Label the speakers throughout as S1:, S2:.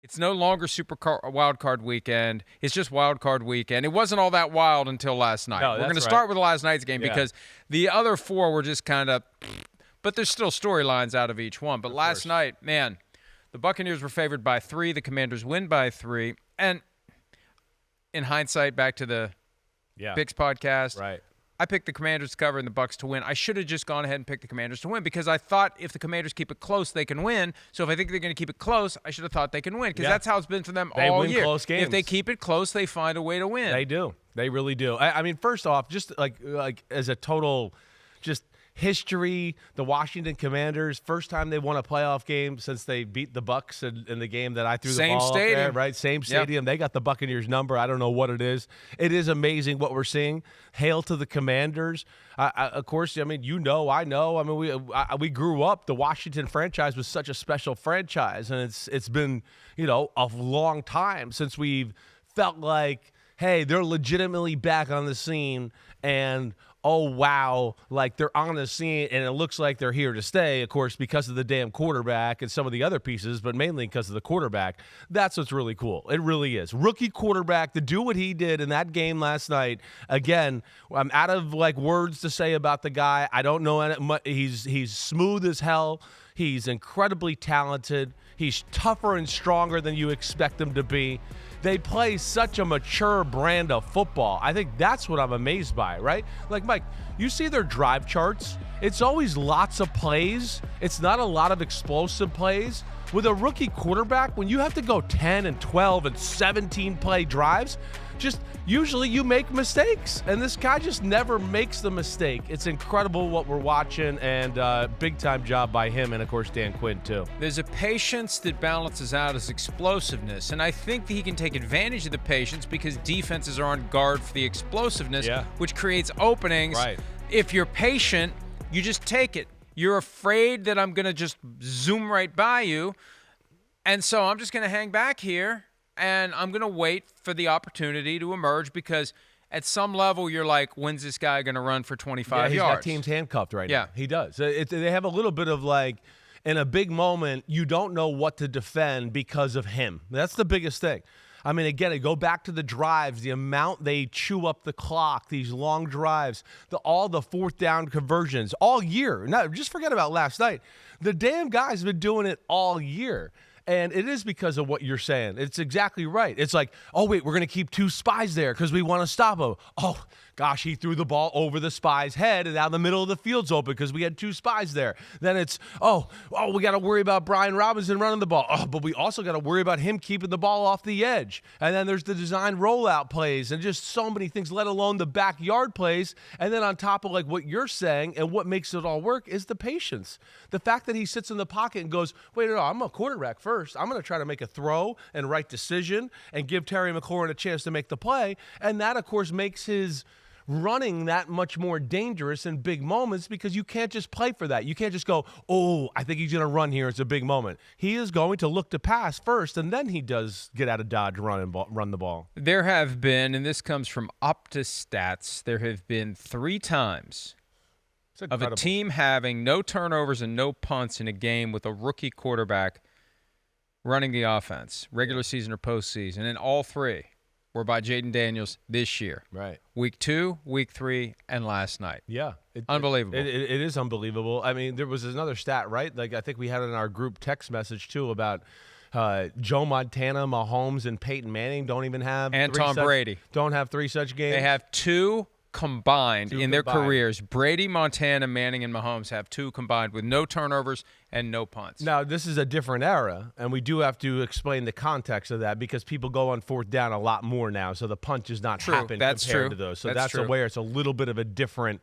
S1: It's no longer wild card weekend. It's just wild card weekend. It wasn't all that wild until last night.
S2: No,
S1: We're going to
S2: that's
S1: start
S2: right.
S1: with last night's game because the other four were just kind of, but there's still storylines out of each one. But last night, man, the Buccaneers were favored by 3. The Commanders win by 3. And in hindsight, back to the Bix podcast,
S2: Right.
S1: I picked the Commanders to cover and the Bucs to win. I should have just gone ahead and picked the Commanders to win because I thought if the Commanders keep it close, they can win. So if I think they're going to keep it close, I should have thought they can win because that's how it's been for them
S2: They
S1: all
S2: win
S1: year.
S2: close games.
S1: If they keep it close, they find a way to win.
S2: They do. They really do. I mean, first off, just like as a total just history, the Washington Commanders, first time they won a playoff game since they beat the Bucs in the game that I threw the ball up there, right? Same stadium. They got the Buccaneers number. I don't know what it is. It is amazing what we're seeing. Hail to the Commanders. Of course, I mean, I know. I mean, we grew up. The Washington franchise was such a special franchise, and it's been, a long time since we've felt like, hey, they're legitimately back on the scene, and oh, wow, like they're on the scene, and it looks like they're here to stay, of course, because of the damn quarterback and some of the other pieces, but mainly because of the quarterback. That's what's really cool. It really is. Rookie quarterback to do what he did in that game last night. Again, I'm out of, words to say about the guy. I don't know. He's smooth as hell. He's incredibly talented. He's tougher and stronger than you expect him to be. They play such a mature brand of football. I think that's what I'm amazed by, right? Like, Mike, you see their drive charts. It's always lots of plays. It's not a lot of explosive plays. With a rookie quarterback, when you have to go 10 and 12 and 17 play drives, just usually you make mistakes. And this guy just never makes the mistake. It's incredible what we're watching, and big-time job by him and, of course, Dan Quinn, too.
S1: There's a patience that balances out his explosiveness, and I think that he can take advantage of the patience because defenses are on guard for the explosiveness, which creates openings.
S2: Right.
S1: If you're patient, you just take it. You're afraid that I'm going to just zoom right by you, and so I'm just going to hang back here, and I'm going to wait for the opportunity to emerge because at some level you're like, when's this guy going to run for 25
S2: he's
S1: yards?
S2: got teams handcuffed right now.
S1: Yeah.
S2: He does. They have a little bit of in a big moment, you don't know what to defend because of him. That's the biggest thing. I mean, again, I go back to the drives, the amount they chew up the clock, these long drives, all the fourth down conversions all year. No, just forget about last night. The damn guy's been doing it all year. And it is because of what you're saying. It's exactly right. It's like, oh, wait, we're going to keep 2 spies there because we want to stop him. Oh, gosh, he threw the ball over the spy's head and now the middle of the field's open because we had 2 spies there. Then it's, we got to worry about Brian Robinson running the ball. Oh, but we also got to worry about him keeping the ball off the edge. And then there's the design rollout plays and just so many things, let alone the backyard plays. And then on top of what you're saying and what makes it all work is the patience. The fact that he sits in the pocket and goes, wait, no, I'm a quarterback first. I'm going to try to make a throw and right decision and give Terry McLaurin a chance to make the play. And that, of course, makes his running that much more dangerous in big moments because you can't just play for that. You can't just go, I think he's going to run here. It's a big moment. He is going to look to pass first, and then he does get out of dodge, run the ball.
S1: There have been, and this comes from OptaStats, there have been 3 times of a team having no turnovers and no punts in a game with a rookie quarterback running the offense, regular season or postseason, and all 3 were by Jayden Daniels this year.
S2: Right.
S1: Week 2, Week 3, and last night.
S2: Yeah.
S1: Unbelievable.
S2: It is unbelievable. I mean, there was another stat, right? I think we had it in our group text message, too, about Joe Montana, Mahomes, and Peyton Manning don't even have
S1: and Tom Brady.
S2: Don't have 3 such games.
S1: They have 2 combined in their careers. Brady, Montana, Manning, and Mahomes have 2 combined with no turnovers and no punts.
S2: Now, this is a different era, and we do have to explain the context of that because people go on 4th down a lot more now, so the punch does not happen compared to those. So that's where it's a little bit of a different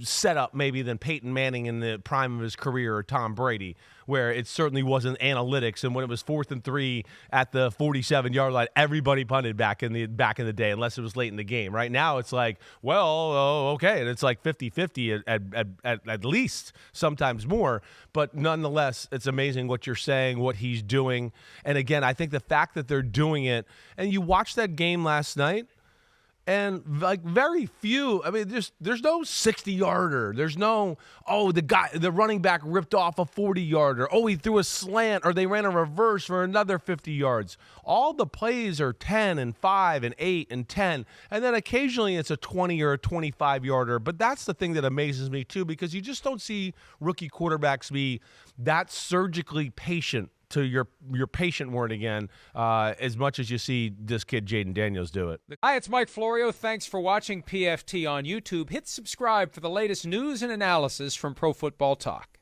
S2: setup maybe than Peyton Manning in the prime of his career or Tom Brady, where it certainly wasn't analytics. And when it was 4th and 3 at the 47-yard line, everybody punted back in the day, unless it was late in the game. Right now, it's like, okay, and it's like 50-50 at least, sometimes more. But nonetheless, it's amazing what you're saying, what he's doing. And again, I think the fact that they're doing it, and you watched that game last night. And like very few, I mean, there's no 60-yarder. There's no, the running back ripped off a 40-yarder. Oh, he threw a slant, or they ran a reverse for another 50 yards. All the plays are 10 and 5 and 8 and 10. And then occasionally it's a 20 or a 25-yarder. But that's the thing that amazes me too, because you just don't see rookie quarterbacks be that surgically patient to your patient word again, as much as you see this kid Jayden Daniels do it.
S1: Hi, it's Mike Florio. Thanks for watching PFT on YouTube. Hit subscribe for the latest news and analysis from Pro Football Talk.